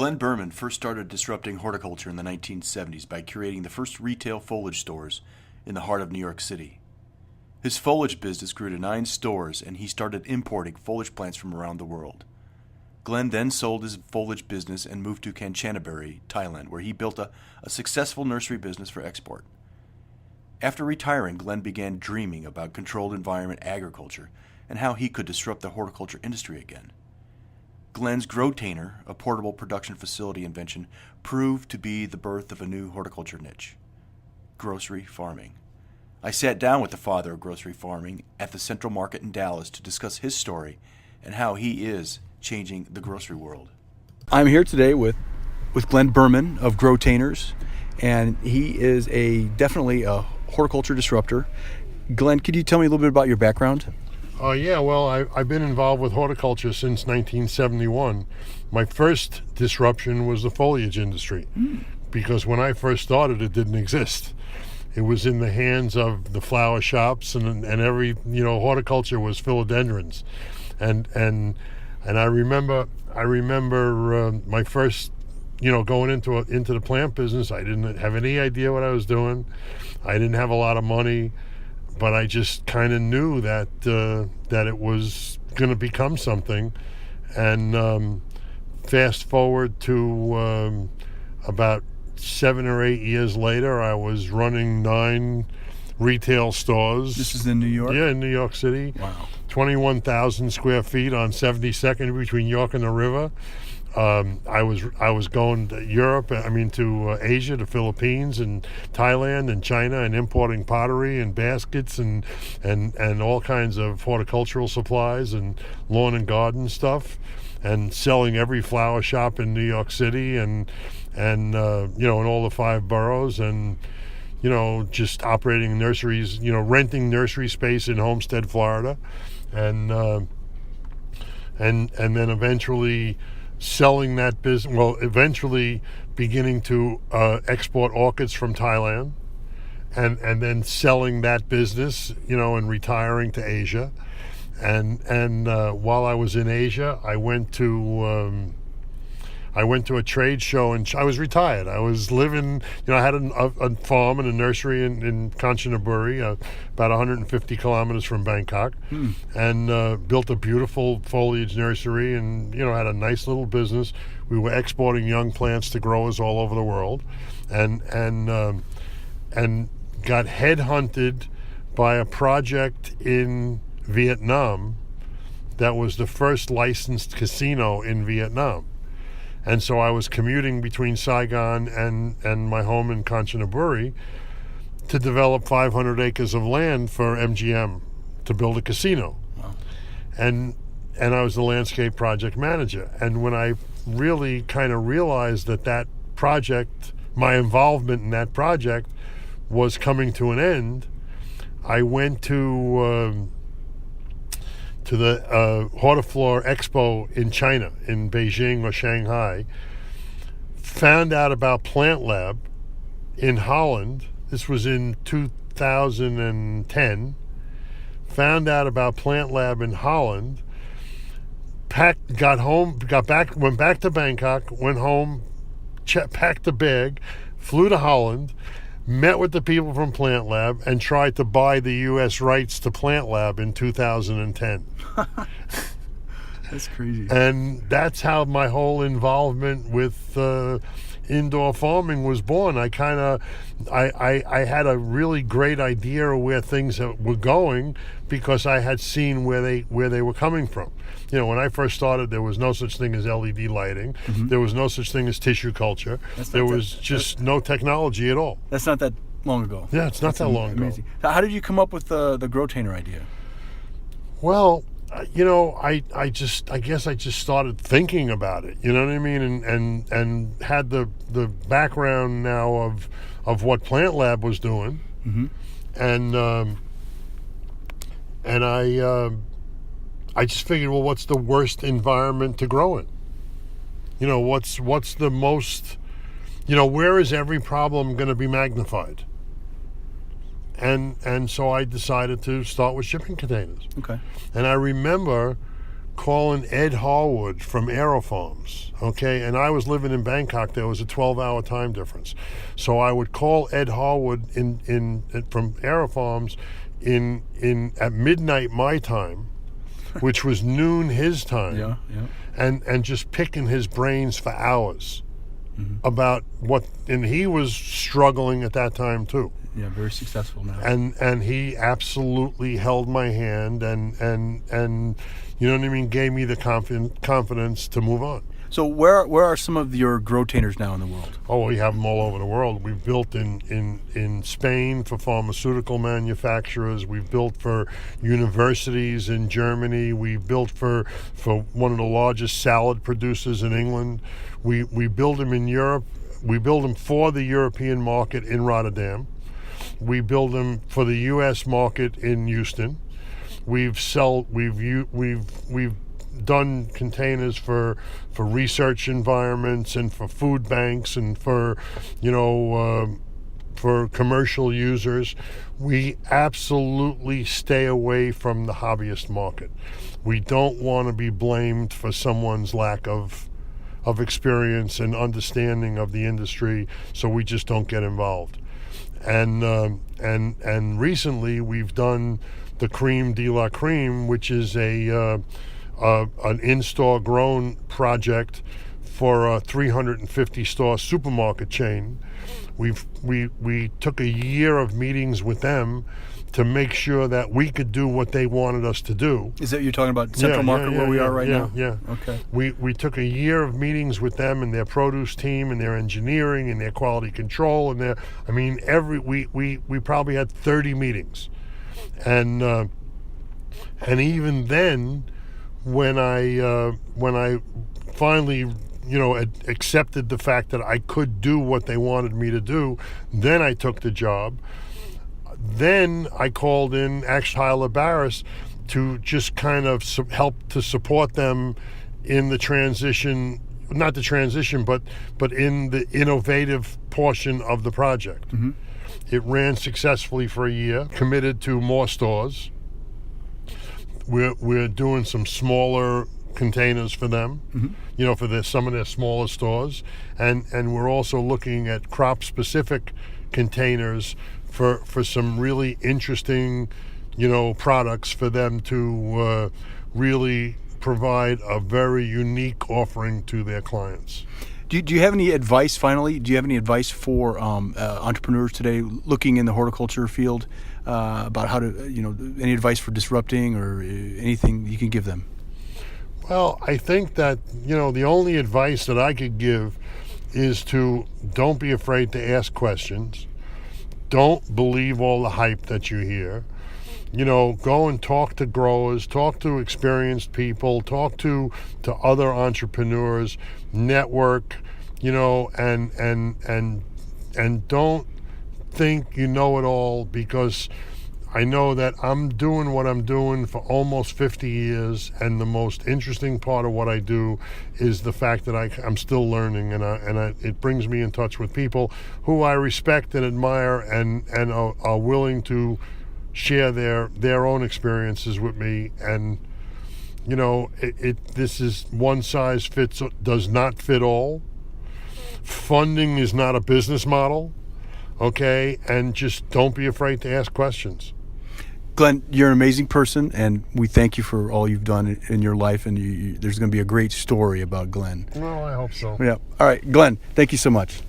Glenn Behrman first started disrupting horticulture in the 1970s by creating the first retail foliage stores in the heart of New York City. His foliage business grew to 9 stores, and he started importing foliage plants from around the world. Glenn then sold his foliage business and moved to Kanchanaburi, Thailand, where he built a successful nursery business for export. After retiring, Glenn began dreaming about controlled environment agriculture and how he could disrupt the horticulture industry again. Glenn's GrowTainer, a portable production facility invention, proved to be the birth of a new horticulture niche: grocery farming. I sat down with the father of grocery farming at the Central Market in Dallas to discuss his story and how he is changing the grocery world. I'm here today with Glenn Behrman of GrowTainers, and he is definitely a horticulture disruptor. Glenn, could you tell me a little bit about your background? I've been involved with horticulture since 1971. My first disruption was the foliage industry, because when I first started, it didn't exist. It was in the hands of the flower shops, and every horticulture was philodendrons, and I remember my first going into the plant business. I didn't have any idea what I was doing. I didn't have a lot of money, but I just kind of knew that it was going to become something. And fast forward to about 7 or 8 years later, I was running 9 retail stores. This is in New York? Yeah, in New York City. Wow. 21,000 square feet on 72nd between York and the river. I was going to Europe, to Asia, the Philippines and Thailand and China, and importing pottery and baskets and all kinds of horticultural supplies and lawn and garden stuff, and selling every flower shop in New York City and in all the 5 boroughs, and just operating nurseries, renting nursery space in Homestead, Florida, and then eventually selling that business. Well, eventually beginning to export orchids from Thailand, and then selling that business, and retiring to Asia. And while I was in Asia, I went to a trade show, and I was retired. I was living, I had a farm and a nursery in Kanchanaburi, about 150 kilometers from Bangkok, and built a beautiful foliage nursery, and had a nice little business. We were exporting young plants to growers all over the world, and got headhunted by a project in Vietnam that was the first licensed casino in Vietnam. And so I was commuting between Saigon and my home in Kanchanaburi to develop 500 acres of land for MGM to build a casino. Wow. And I was the landscape project manager. And when I really kind of realized that project, my involvement in that project, was coming to an end, I went to the Hortiflora Expo in China, in Beijing or Shanghai, found out about Plant Lab in Holland. This was in 2010. Found out about Plant Lab in Holland, got home, went back to Bangkok, went home, packed a bag, flew to Holland, met with the people from Plant Lab, and tried to buy the U.S. rights to Plant Lab in 2010. That's crazy. And that's how my whole involvement with indoor farming was born. I had a really great idea of where things were going, because I had seen where they were coming from. When I first started, there was no such thing as LED lighting. Mm-hmm. There was no such thing as tissue culture. There was just no technology at all. That's not that long ago. Yeah, it's not that long ago. How did you come up with the GrowTainer idea? Well, I guess I just started thinking about it. You know what I mean? And had the background now of what Plant Lab was doing, mm-hmm. and I just figured, well, what's the worst environment to grow in? What's the most, where is every problem going to be magnified? And so I decided to start with shipping containers. Okay. And I remember calling Ed Harwood from Aerofarms, okay? And I was living in Bangkok. There was a 12-hour time difference. So I would call Ed Harwood from Aerofarms at midnight my time, which was noon his time, Yeah. and just picking his brains for hours about and he was struggling at that time too. Yeah, very successful now. And he absolutely held my hand and you know what I mean, gave me the confidence to move on. So where are some of your GrowTainers now in the world? Oh, we have them all over the world. We've built in Spain for pharmaceutical manufacturers. We've built for universities in Germany. We've built for one of the largest salad producers in England. We build them in Europe. We build them for the European market in Rotterdam. We build them for the U.S. market in Houston. We've done containers for research environments and for food banks and for commercial users. We absolutely stay away from the hobbyist market. We don't want to be blamed for someone's lack of experience and understanding of the industry, so we just don't get involved. And recently we've done the Creme de la Creme, which is an in-store grown project for a 350 store supermarket chain. We took a year of meetings with them to make sure that we could do what they wanted us to do. Is that what you're talking about, Central Market, where we are right now? Yeah. Okay. We took a year of meetings with them and their produce team and their engineering and their quality control and we probably had 30 meetings, and even then, when I finally accepted the fact that I could do what they wanted me to do, then I took the job. Then I called in Tyler Barris to just kind of help to support them in the transition, not the transition, but in the innovative portion of the project. Mm-hmm. It ran successfully for a year, committed to more stores. We're doing some smaller containers for them, mm-hmm. For some of their smaller stores, and we're also looking at crop-specific containers for some really interesting, products for them to really provide a very unique offering to their clients. Do you have any advice, finally? Do you have any advice for entrepreneurs today looking in the horticulture field about how to, any advice for disrupting or anything you can give them? Well, I think that, the only advice that I could give is to don't be afraid to ask questions. Don't believe all the hype that you hear. Go and talk to growers, talk to experienced people, talk to other entrepreneurs, network, and don't think you know it all, because I know that I'm doing what I'm doing for almost 50 years, and the most interesting part of what I do is the fact that I'm still learning, and it brings me in touch with people who I respect and admire and are willing to share their own experiences with me. And this is one size does not fit all. Funding is not a business model, okay? And just don't be afraid to ask questions. Glenn, you're an amazing person, and we thank you for all you've done in your life, and there's going to be a great story about Glenn. Well, I hope so. Yeah. All right, Glenn, thank you so much.